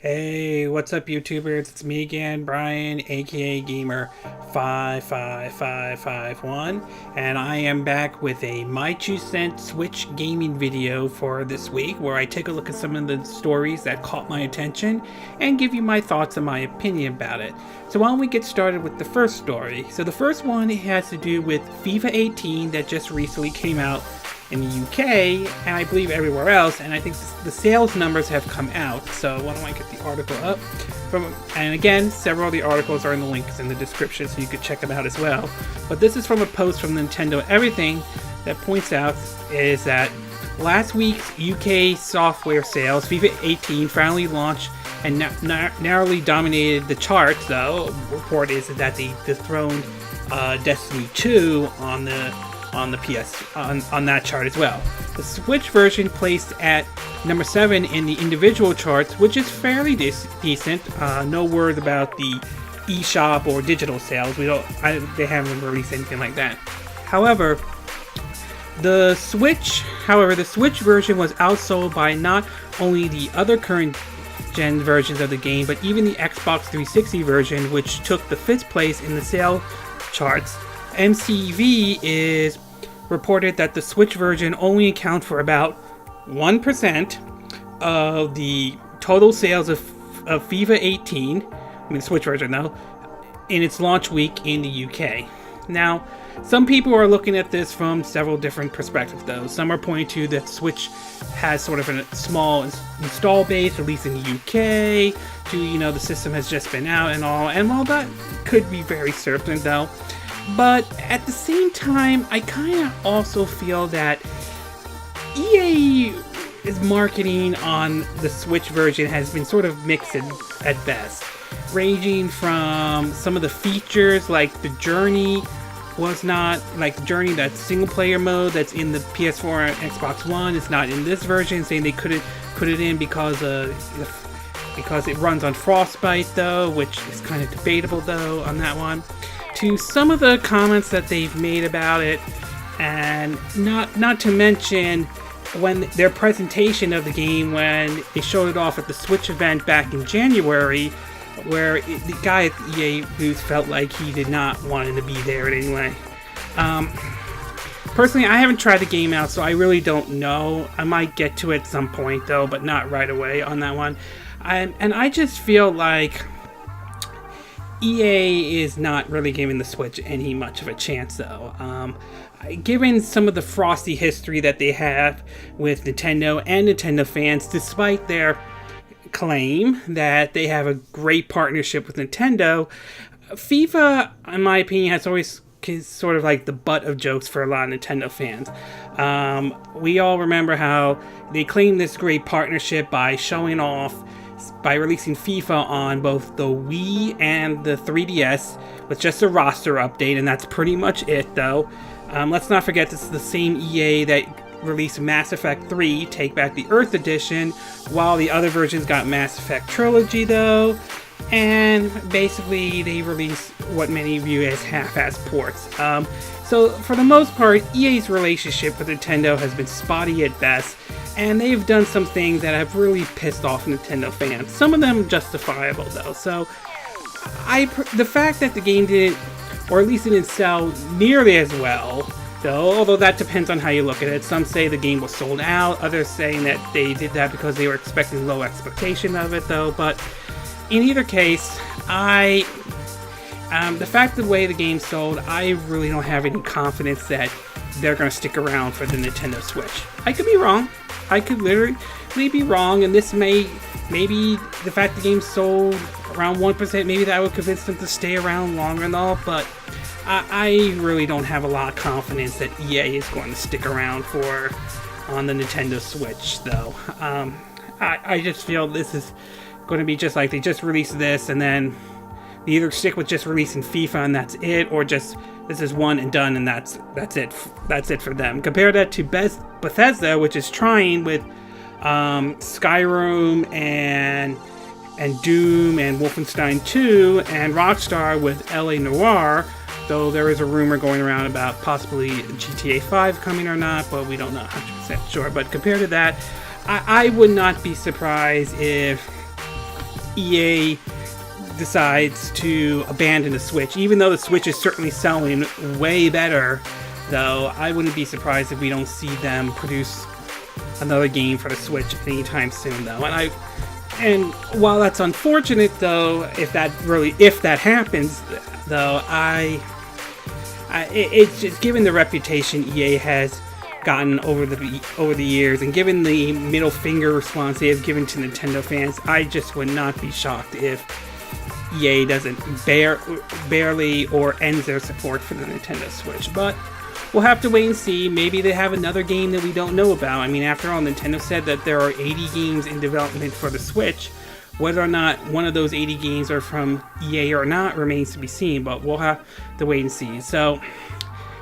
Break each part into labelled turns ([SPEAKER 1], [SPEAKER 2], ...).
[SPEAKER 1] Hey, what's up, YouTubers? It's me again, Brian, aka Gamer55551, and I am back with a My 2 Cent Switch gaming video for this week, where I take a look at some of the stories that caught my attention and give you my thoughts and my opinion about it. So why don't we get started with the first story? So the first one has to do with FIFA 18 that just recently came out in the UK, and I believe everywhere else, and I think the sales numbers have come out. So why don't I get the article up? And again, several of the articles are in the links in the description, so you could check them out as well. But this is from a post from Nintendo Everything that points out is that last week's UK software sales, FIFA 18, finally launched and narrowly dominated the charts. Though report is that they dethroned Destiny 2 on the PS on that chart as well. The Switch version placed at number 7 in the individual charts, which is fairly decent. No word about the eShop or digital sales. They haven't released anything like that. However, the Switch version was outsold by not only the other current gen versions of the game, but even the Xbox 360 version, which took the 5th place in the sale charts. MCV is reported that the Switch version only accounts for about 1% of the total sales of FIFA 18, the Switch version though, in its launch week in the UK. Now, some people are looking at this from several different perspectives though. Some are pointing to that Switch has sort of a small install base, at least in the UK, to, the system has just been out and all, and while that could be very certain though, but at the same time, I kind of also feel that EA's marketing on the Switch version has been sort of mixed at best, ranging from some of the features like the journey was not like the journey, that single player mode that's in the PS4 and Xbox One is not in this version, saying they couldn't put it in because it runs on Frostbite though, which is kind of debatable though on that one. To some of the comments that they've made about it, and not to mention when their presentation of the game, when they showed it off at the Switch event back in January, where the guy at the EA booth felt like he did not want him to be there in any way. Personally, I haven't tried the game out, so I really don't know. I might get to it at some point though, but not right away on that one. And I just feel like EA is not really giving the Switch any much of a chance though. Given some of the frosty history that they have with Nintendo and Nintendo fans, despite their claim that they have a great partnership with Nintendo, FIFA, in my opinion, has always sort of like the butt of jokes for a lot of Nintendo fans. We all remember how they claimed this great partnership by releasing FIFA on both the Wii and the 3DS with just a roster update, and that's pretty much it though. Let's not forget this is the same EA that released Mass Effect 3 Take Back the Earth Edition, while the other versions got Mass Effect Trilogy though, and basically they released what many view as half-ass ports. So for the most part, EA's relationship with Nintendo has been spotty at best, and they've done some things that have really pissed off Nintendo fans. Some of them justifiable though. So the fact that the game didn't, or at least didn't sell nearly as well though, although that depends on how you look at it. Some say the game was sold out, others saying that they did that because they were expecting low expectation of it though. But in either case, the fact of the way the game sold, I really don't have any confidence that they're going to stick around for the Nintendo Switch. I could be wrong. I could literally be wrong, and this maybe the fact the game sold around 1%, maybe that would convince them to stay around longer and all, but I really don't have a lot of confidence that EA is going to stick around on the Nintendo Switch, though. I just feel this is going to be just like they just released this, and then they either stick with just releasing FIFA and that's it, or just this is one and done and that's it for them. Compare that to Bethesda, which is trying with Skyrim and Doom and Wolfenstein 2, and Rockstar with LA Noire, though there is a rumor going around about possibly GTA 5 coming or not, but we don't know 100% sure. But compared to that, I would not be surprised if EA decides to abandon the Switch. Even though the Switch is certainly selling way better, though, I wouldn't be surprised if we don't see them produce another game for the Switch anytime soon, though. And while that's unfortunate, though, if that happens, though, it's just given the reputation EA has gotten over the years, and given the middle finger response they have given to Nintendo fans, I just would not be shocked if EA doesn't barely or ends their support for the Nintendo Switch. But we'll have to wait and see. Maybe they have another game that we don't know about. I mean, after all, Nintendo said that there are 80 games in development for the Switch. Whether or not one of those 80 games are from EA or not remains to be seen, but we'll have to wait and see. So,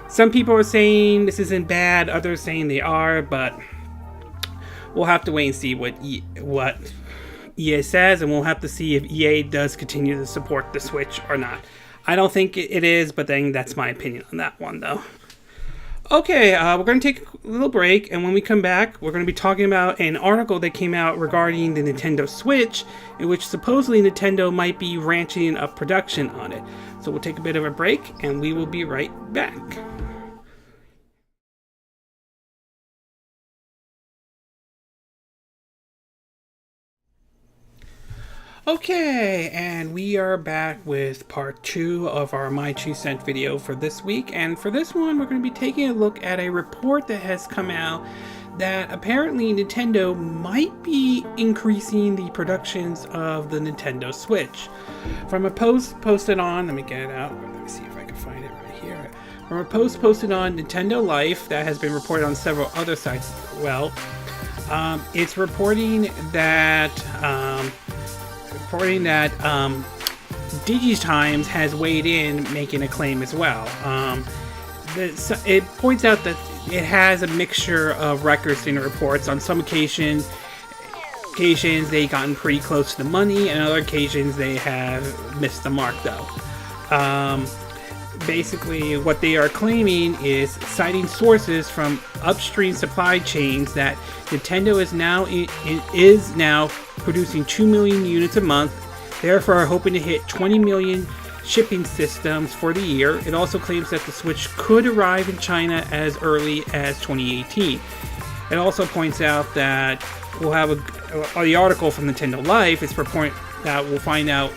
[SPEAKER 1] some people are saying this isn't bad, others saying they are, but we'll have to wait and see what EA says, and we'll have to see if EA does continue to support the Switch or not. I don't think it is, but then that's my opinion on that one, though. Okay, we're going to take a little break, and when we come back, we're going to be talking about an article that came out regarding the Nintendo Switch, in which supposedly Nintendo might be ramping up production on it. So we'll take a bit of a break, and we will be right back. Okay, and we are back with part 2 of our My 2 Cent video for this week. And for this one, we're going to be taking a look at a report that has come out that apparently Nintendo might be increasing the productions of the Nintendo Switch. From a post posted on, let me get it out, let me see if I can find it right here. From a post posted on Nintendo Life that has been reported on several other sites as well, it's reporting that DigiTimes has weighed in, making a claim as well. It points out that it has a mixture of records and reports. On some occasions they've gotten pretty close to the money, and on other occasions they have missed the mark, though. Basically, what they are claiming is, citing sources from upstream supply chains, that Nintendo is now producing 2 million units a month, therefore hoping to hit 20 million shipping systems for the year. It also claims that the Switch could arrive in China as early as 2018. It also points out that we'll have the article from Nintendo Life is purporting that we'll find out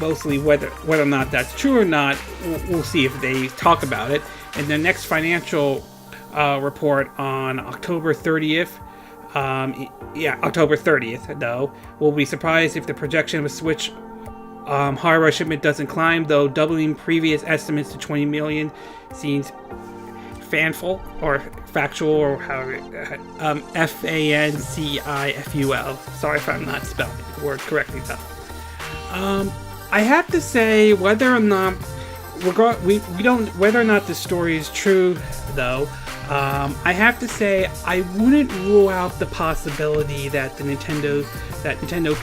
[SPEAKER 1] mostly whether or not that's true or not. We'll see if they talk about it. In the next financial report on October 30th, October 30th, though, we'll be surprised if the projection of a Switch hardware shipment doesn't climb, though doubling previous estimates to 20 million seems factual, or however, FANCIFUL. Sorry if I'm not spelling the word correctly, though. I have to say, whether or not the story is true, though, I have to say I wouldn't rule out the possibility that Nintendo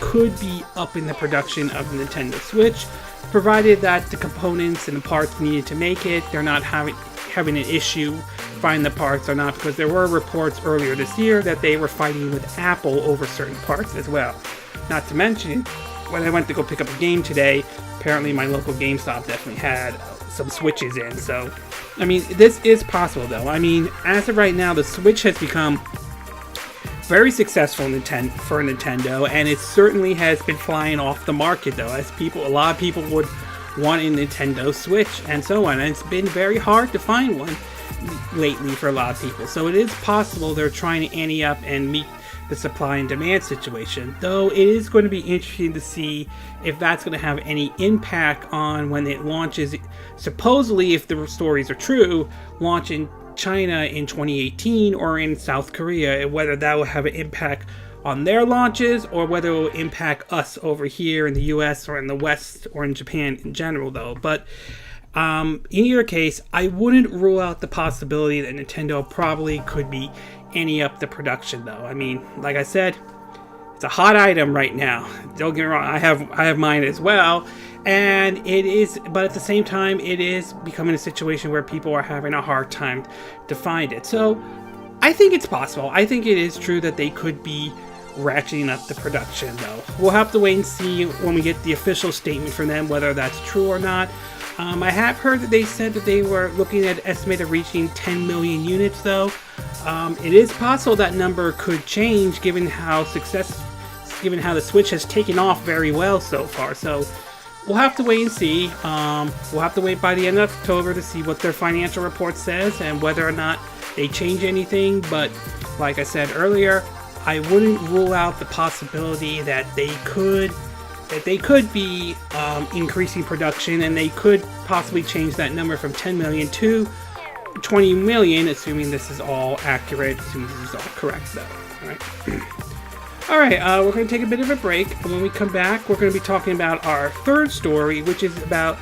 [SPEAKER 1] could be upping the production of the Nintendo Switch, provided that the components and the parts needed to make it, they're not having an issue finding the parts or not, because there were reports earlier this year that they were fighting with Apple over certain parts as well. Not to mention, when I went to go pick up a game today, apparently my local GameStop definitely had some Switches in. So, I mean, this is possible, though. I mean, as of right now, the Switch has become very successful for Nintendo, and it certainly has been flying off the market, though, as a lot of people would want a Nintendo Switch and so on. And it's been very hard to find one lately for a lot of people. So it is possible they're trying to ante up and meet the supply and demand situation, though it is going to be interesting to see if that's going to have any impact on when it launches, supposedly, if the stories are true, launch in China in 2018 or in South Korea, and whether that will have an impact on their launches or whether it will impact us over here in the US or in the West or in Japan in general, though. But in either case, I wouldn't rule out the possibility that Nintendo probably could be ante up the production, though. I mean, like I said, it's a hot item right now. Don't get me wrong, I have mine as well, and it is, but at the same time, it is becoming a situation where people are having a hard time to find it. So I think it's possible. I think it is true that they could be ratcheting up the production, though. We'll have to wait and see when we get the official statement from them whether that's true or not. I have heard that they said that they were looking at estimated reaching 10 million units, though. It is possible that number could change given how the Switch has taken off very well so far. So we'll have to wait and see. We'll have to wait by the end of October to see what their financial report says and whether or not they change anything. But like I said earlier, I wouldn't rule out the possibility that they could be increasing production, and they could possibly change that number from 10 million to 20 million, assuming this is all accurate, assuming this is all correct, though. All right, we're going to take a bit of a break, and when we come back, we're going to be talking about our third story, which is about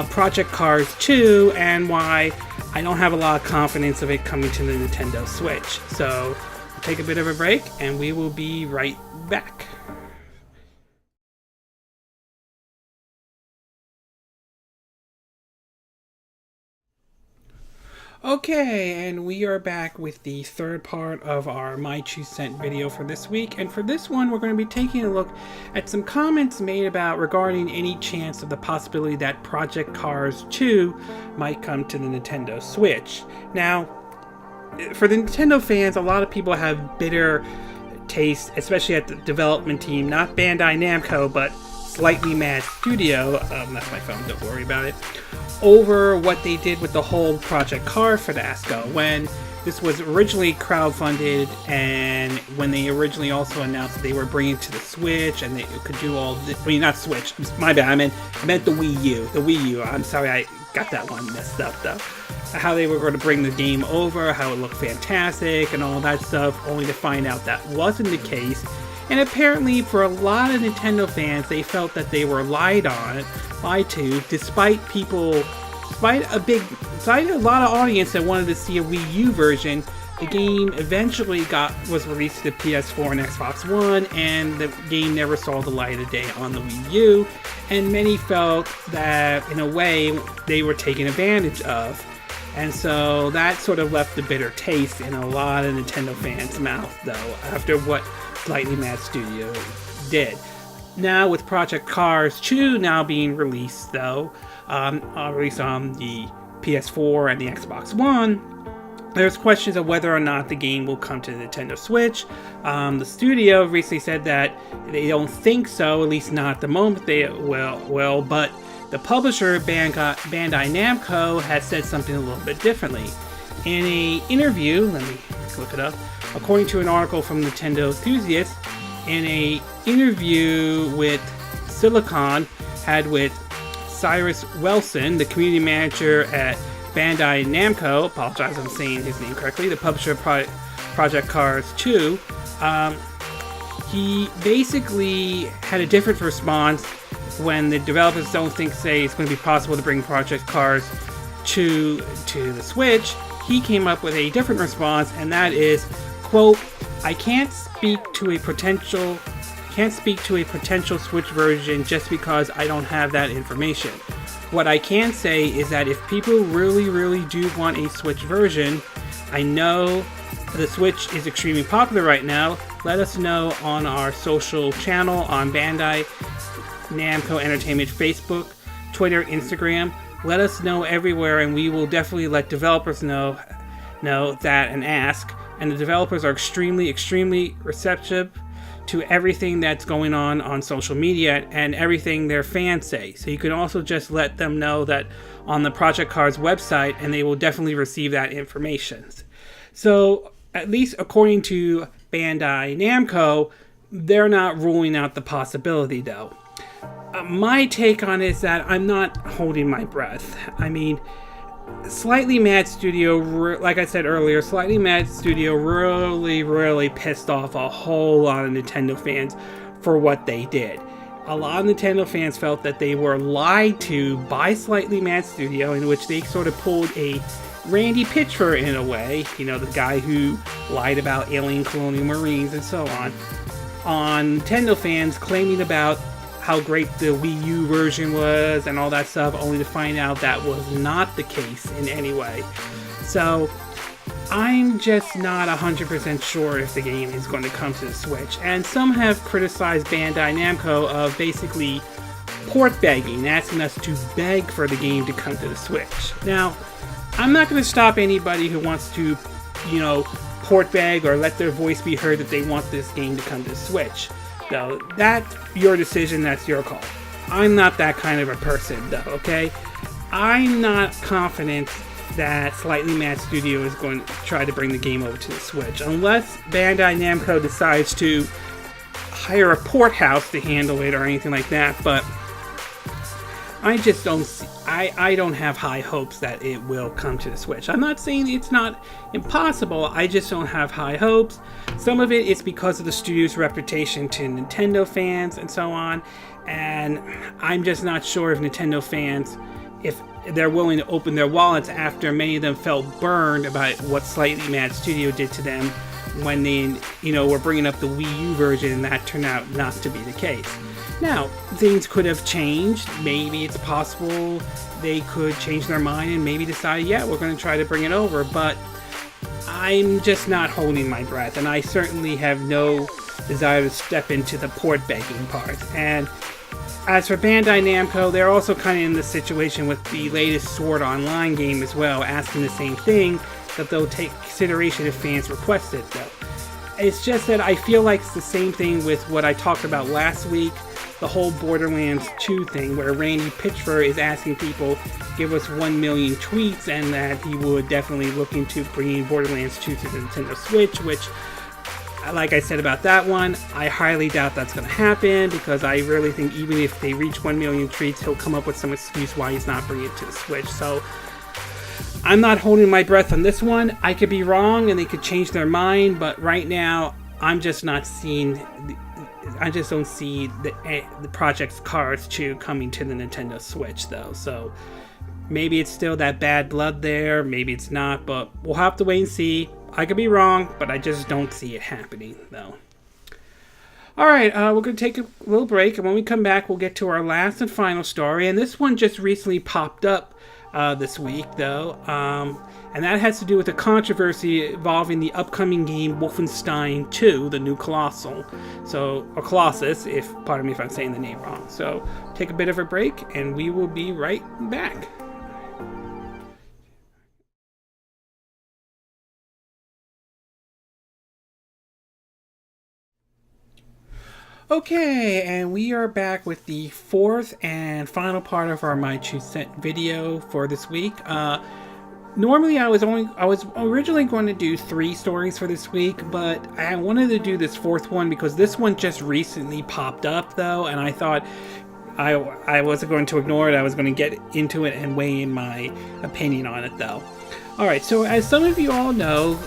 [SPEAKER 1] Project Cars 2 and why I don't have a lot of confidence of it coming to the Nintendo Switch. So we'll take a bit of a break, and we will be right back. Okay, and we are back with the third part of our My 2 Cent video for this week. And for this one, we're going to be taking a look at some comments made about regarding any chance of the possibility that Project Cars 2 might come to the Nintendo Switch. Now, for the Nintendo fans, a lot of people have bitter taste, especially at the development team, not Bandai Namco, but Slightly Mad Studio, that's my phone, don't worry about it, over what they did with the whole Project Car fiasco when this was originally crowdfunded, and when they originally also announced that they were bringing it to the Switch and they could do all this, I mean, not Switch, my bad, I meant the Wii U, I'm sorry I got that one messed up though. How they were going to bring the game over, how it looked fantastic and all that stuff, only to find out that wasn't the case. And apparently for a lot of Nintendo fans, they felt that they were lied to, despite a lot of audience that wanted to see a Wii U version. The game eventually was released to the PS4 and Xbox One, and the game never saw the light of day on the Wii U, and many felt that, in a way, they were taken advantage of. And so that sort of left a bitter taste in a lot of Nintendo fans' mouth, though, after what Slightly Mad Studio did. Now, with Project Cars 2 now being released, though, released on the PS4 and the Xbox One, there's questions of whether or not the game will come to the Nintendo Switch. The studio recently said that they don't think so, at least not at the moment they will, but the publisher, Bandai Namco, has said something a little bit differently. In an interview, let me look it up, according to an article from Nintendo Enthusiast, in an interview with Silicon had with Cyrus Wilson, the community manager at Bandai Namco, apologize if I'm saying his name correctly, the publisher of Project Cars 2, he basically had a different response when the developers say it's going to be possible to bring Project Cars to the Switch. He came up with a different response, and that is, quote, I can't speak to a potential Switch version just because I don't have that information. What I can say is that if people really, really do want a Switch version, I know the Switch is extremely popular right now. Let us know on our social channel on Bandai Namco Entertainment Facebook, Twitter, Instagram. Let us know everywhere, and we will definitely let developers know that and ask. And the developers are extremely, extremely receptive to everything that's going on social media and everything their fans say. So you can also just let them know that on the Project Cars website, and they will definitely receive that information. So at least according to Bandai Namco, they're not ruling out the possibility, though. My take on it is that I'm not holding my breath. I mean, Slightly Mad Studio, like I said earlier, Slightly Mad Studio really pissed off a whole lot of Nintendo fans for what they did. A lot of Nintendo fans felt that they were lied to by Slightly Mad Studio, in which they sort of pulled a Randy Pitchford in a way, you know, the guy who lied about alien colonial marines and so on Nintendo fans claiming about how great the Wii U version was and all that stuff, only to find out that was not the case in any way. So I'm just not 100% sure if the game is going to come to the Switch. And some have criticized Bandai Namco of basically port begging, asking us to beg for the game to come to the Switch. Now, I'm not going to stop anybody who wants to, port beg or let their voice be heard that they want this game to come to the Switch. So, that's your decision, that's your call. I'm not that kind of a person, though, okay? I'm not confident that Slightly Mad Studio is going to try to bring the game over to the Switch, unless Bandai Namco decides to hire a port house to handle it or anything like that, but I just don't see, I don't have high hopes that it will come to the Switch. I'm not saying it's not impossible, I just don't have high hopes. Some of it is because of the studio's reputation to Nintendo fans and so on, and I'm just not sure if Nintendo fans, if they're willing to open their wallets after many of them felt burned about what Slightly Mad Studio did to them when they, were bringing up the Wii U version, and that turned out not to be the case. Now, things could have changed. Maybe it's possible they could change their mind and maybe decide, yeah, we're going to try to bring it over, but I'm just not holding my breath, and I certainly have no desire to step into the port begging part. And as for Bandai Namco, they're also kind of in the situation with the latest Sword Online game as well, asking the same thing, that they'll take consideration if fans request it, though. It's just that I feel like it's the same thing with what I talked about last week, the whole Borderlands 2 thing, where Randy Pitchford is asking people, give us 1 million tweets, and that he would definitely look into bringing Borderlands 2 to the Nintendo Switch, which, like I said about that one, I highly doubt that's going to happen, because I really think even if they reach 1 million tweets, he'll come up with some excuse why he's not bringing it to the Switch. So I'm not holding my breath on this one. I could be wrong and they could change their mind, but right now I'm just not seeing, I just don't see the Project Cars 2 coming to the Nintendo Switch, though. So maybe it's still that bad blood there, maybe it's not, but we'll have to wait and see. I could be wrong, but I just don't see it happening, though. Alright, we're going to take a little break, and when we come back, we'll get to our last and final story, and this one just recently popped up this week, though, and that has to do with the controversy involving the upcoming game Wolfenstein 2, the new Colossal. So, or Colossus, pardon me if I'm saying the name wrong. So, take a bit of a break, and we will be right back. Okay, and we are back with the fourth and final part of our My 2 Cent video for this week. Normally I was originally going to do 3 stories for this week, but I wanted to do this fourth one because this one just recently popped up, though, and I thought I wasn't going to ignore it. I was going to get into it and weigh in my opinion on it, though. Alright, so as some of you all know,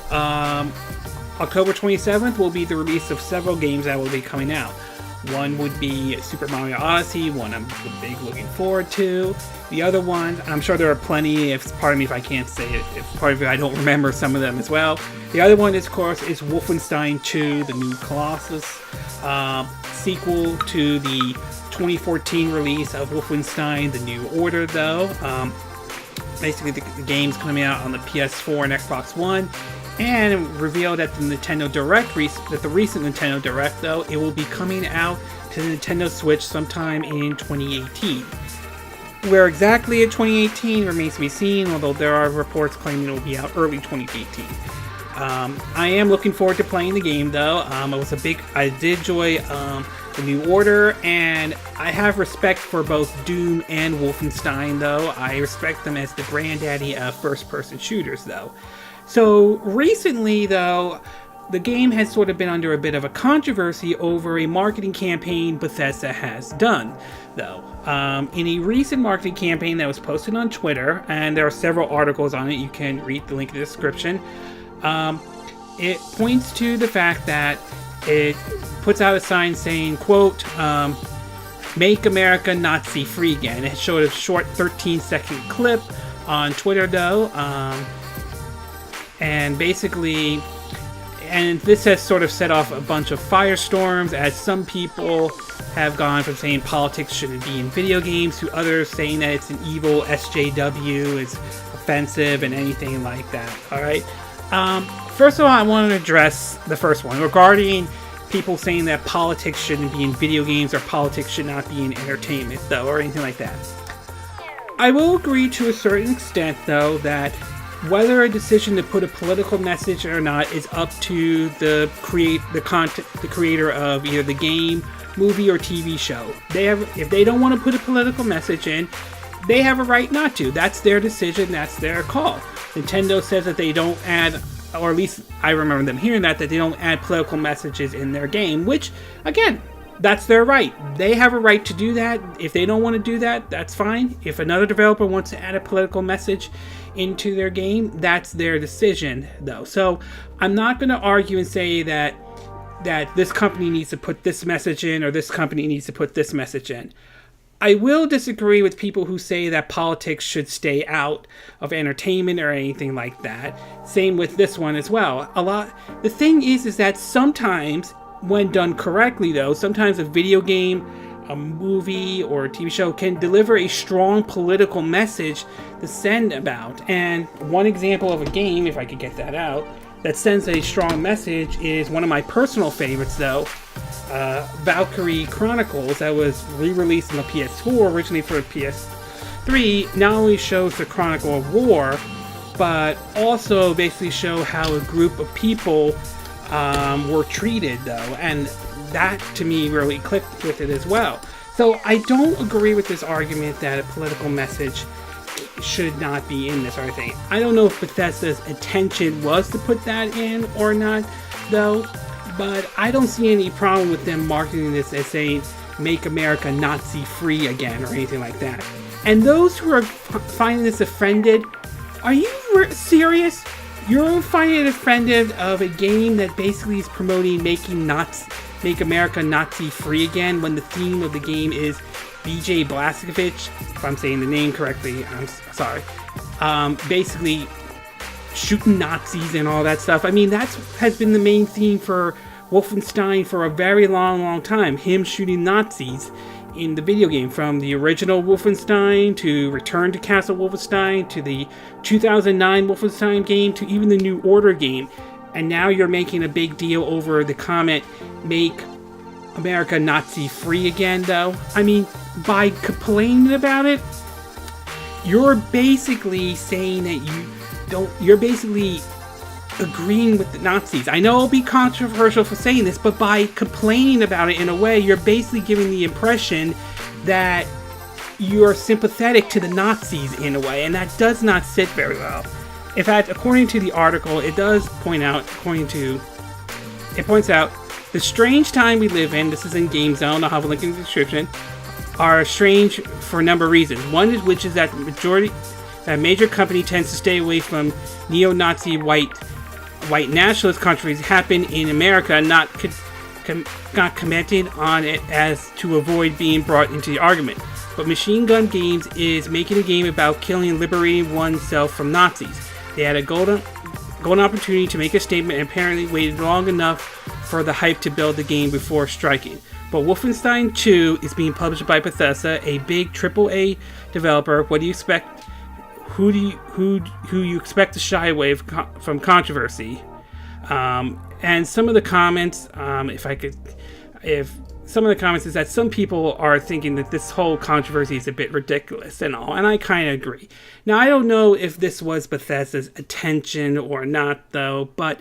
[SPEAKER 1] October 27th will be the release of several games that will be coming out. One would be Super Mario Odyssey, one I'm big looking forward to. The other one, I'm sure there are plenty, pardon me if I can't say it, pardon me if I don't remember some of them as well. The other one, of course, is Wolfenstein 2, the new Colossus, sequel to the 2014 release of Wolfenstein, the New Order, though. Basically, the game's coming out on the PS4 and Xbox One. And revealed at the Nintendo Direct, the recent Nintendo Direct, though, it will be coming out to the Nintendo Switch sometime in 2018. Where exactly in 2018 remains to be seen, although there are reports claiming it will be out early 2018. I am looking forward to playing the game, though. I did enjoy the New Order, and I have respect for both Doom and Wolfenstein, though. I respect them as the granddaddy of first-person shooters, though. So recently, though, the game has sort of been under a bit of a controversy over a marketing campaign Bethesda has done, though. In a recent marketing campaign that was posted on Twitter, and there are several articles on it, you can read the link in the description, it points to the fact that it puts out a sign saying, quote, "Make America Nazi Free Again." It showed a short 13-second clip on Twitter, though, and basically, and this has sort of set off a bunch of firestorms, as some people have gone from saying politics shouldn't be in video games to others saying that it's an evil SJW, it's offensive and anything like that. Alright, First of all, I want to address the first one regarding people saying that politics shouldn't be in video games or politics should not be in entertainment, though, or anything like that. I will agree to a certain extent, though, that whether a decision to put a political message or not is up to the creator of either the game, movie, or TV show. If they don't want to put a political message in, they have a right not to. That's their decision. That's their call. Nintendo says that they don't add, or at least I remember them hearing that they don't add political messages in their game, which, again, that's their right. They have a right to do that. If they don't want to do that, that's fine. If another developer wants to add a political message into their game, that's their decision, though. So I'm not going to argue and say that this company needs to put this message in or this company needs to put this message in. I will disagree with people who say that politics should stay out of entertainment or anything like that. Same with this one as well. The thing is that sometimes, when done correctly though, sometimes a video game, a movie, or a TV show can deliver a strong political message to send about. And one example of a game, if I could get that out, that sends a strong message is one of my personal favorites though, Valkyrie Chronicles, that was re-released on the PS4, originally for the PS3, not only shows the Chronicle of War, but also basically show how a group of people were treated, though, and that to me really clicked with it as well. So I don't agree with this argument that a political message should not be in this or anything. I don't know if Bethesda's intention was to put that in or not, though, but I don't see any problem with them marketing this as saying, "Make America Nazi-free again," or anything like that. And those who are finding this offended, are you serious? You're finding it offended of a game that basically is promoting Make America Nazi-free again, when the theme of the game is BJ Blazkowicz, if I'm saying the name correctly, I'm sorry, basically shooting Nazis and all that stuff. I mean, that has been the main theme for Wolfenstein for a very long time, him shooting Nazis in the video game, from the original Wolfenstein to Return to Castle Wolfenstein to the 2009 Wolfenstein game to even the New Order game. And now you're making a big deal over the comment, "Make America Nazi-free again," though. I mean, by complaining about it, you're basically saying that you're basically agreeing with the Nazis. I know it'll be controversial for saying this, but by complaining about it in a way, you're basically giving the impression that you're sympathetic to the Nazis in a way, and that does not sit very well. In fact, according to the article, it points out, the strange time we live in, this is in Game Zone, I'll have a link in the description, are strange for a number of reasons. One is which is that a major company tends to stay away from neo-Nazi white nationalist countries happen in America, not commenting on it as to avoid being brought into the argument. But Machine Gun Games is making a game about killing and liberating oneself from Nazis. They had a golden opportunity to make a statement and apparently waited long enough for the hype to build the game before striking. But Wolfenstein 2 is being published by Bethesda, a big AAA developer. What do you expect? Who you expect to shy away from controversy? And some of the comments, some of the comments is that some people are thinking that this whole controversy is a bit ridiculous and all, and I kind of agree. Now, I don't know if this was Bethesda's intention or not, though, but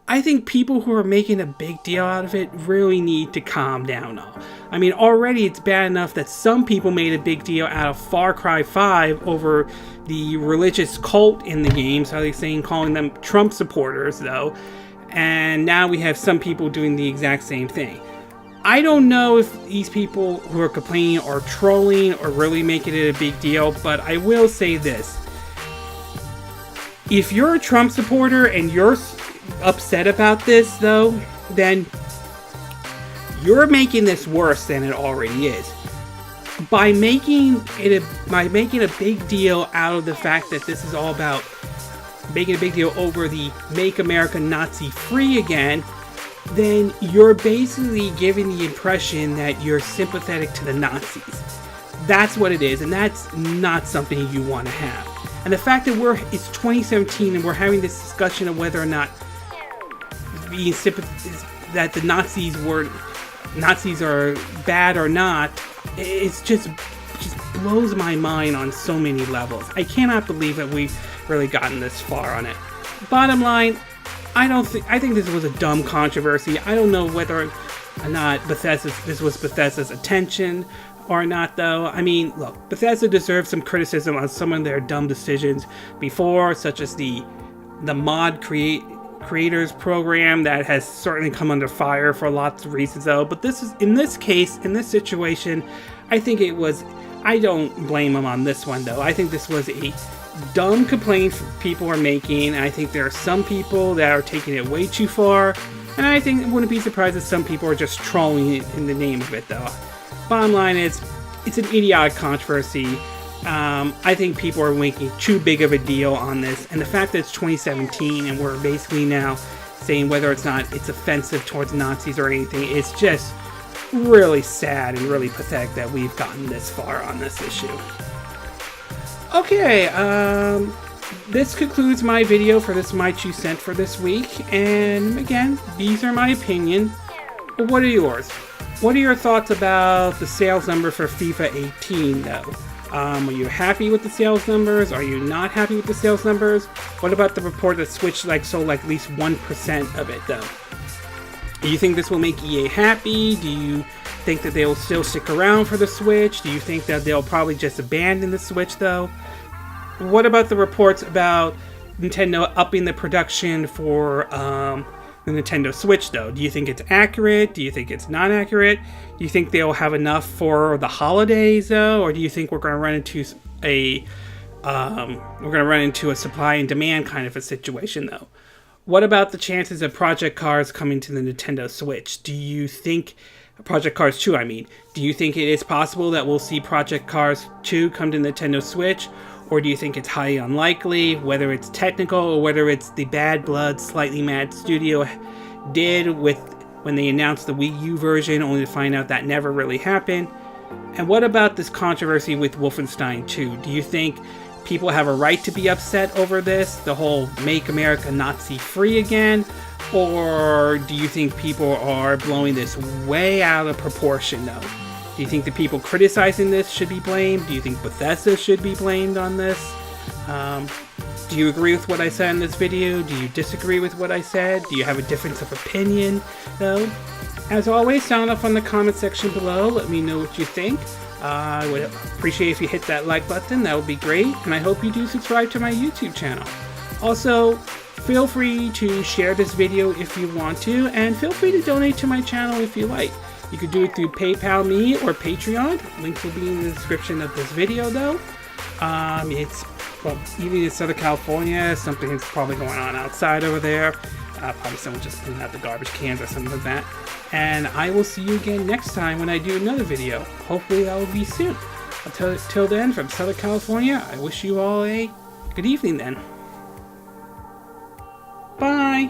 [SPEAKER 1] I think people who are making a big deal out of it really need to calm down. I mean, already it's bad enough that some people made a big deal out of Far Cry 5 over the religious cult in the game, so they're saying, calling them Trump supporters, though, and now we have some people doing the exact same thing. I don't know if these people who are complaining are trolling or really making it a big deal, but I will say this. If you're a Trump supporter and you're upset about this, though, then you're making this worse than it already is. By making a big deal out of the fact that this is all about making a big deal over the Make America Nazi-free again, then you're basically giving the impression that you're sympathetic to the Nazis. That's what it is, and that's not something you want to have. And the fact that it's 2017 and we're having this discussion of whether or not being that the Nazis are bad or not, it's just blows my mind on so many levels. I cannot believe that we've really gotten this far on it. Bottom line, I think this was a dumb controversy. I don't know whether or not this was Bethesda's intention or not, though. I mean, look, Bethesda deserves some criticism on some of their dumb decisions before, such as the mod creators program that has certainly come under fire for lots of reasons, though. But in this situation, I think I don't blame them on this one, though. I think this was a dumb complaint people are making, and I think there are some people that are taking it way too far, and I think I wouldn't be surprised if some people are just trolling it in the name of it, though. Bottom line is, it's an idiotic controversy. I think people are making too big of a deal on this, and the fact that it's 2017 and we're basically now saying whether it's offensive towards Nazis or anything, it's just really sad and really pathetic that we've gotten this far on this issue. Okay, this concludes my video for this My 2 Cents for this week, and again, these are my opinion. But what are yours? What are your thoughts about the sales number for FIFA 18, though? Are you happy with the sales numbers? Are you not happy with the sales numbers? What about the report that Switch sold at least 1% of it, though? Do you think this will make EA happy? Do you think that they will still stick around for the Switch? Do you think that they'll probably just abandon the Switch, though? What about the reports about Nintendo upping the production for the Nintendo Switch, though? Do you think it's accurate? Do you think it's not accurate? Do you think they'll have enough for the holidays, though? Or do you think we're going to run into a supply and demand kind of a situation, though? What about the chances of Project Cars coming to the Nintendo Switch? Do you think Project Cars 2, do you think it is possible that we'll see Project Cars 2 come to Nintendo Switch? Or do you think it's highly unlikely, whether it's technical or whether it's the bad blood, slightly mad studio did when they announced the Wii U version, only to find out that never really happened? And what about this controversy with Wolfenstein 2? Do you think people have a right to be upset over this, the whole Make America Nazi Free again? Or do you think people are blowing this way out of proportion, though? Do you think the people criticizing this should be blamed? Do you think Bethesda should be blamed on this? Do you agree with what I said in this video? Do you disagree with what I said? Do you have a difference of opinion, though? As always, sound off on the comment section below. Let me know what you think. I would appreciate if you hit that like button. That would be great. And I hope you do subscribe to my YouTube channel. Also, feel free to share this video if you want to, and feel free to donate to my channel if you like. You could do it through PayPal Me or Patreon. Links will be in the description of this video, though. Even in Southern California, something is probably going on outside over there. Probably someone just putting out the garbage cans or something like that. And I will see you again next time when I do another video. Hopefully that will be soon. Until then, from Southern California, I wish you all a good evening then. Bye!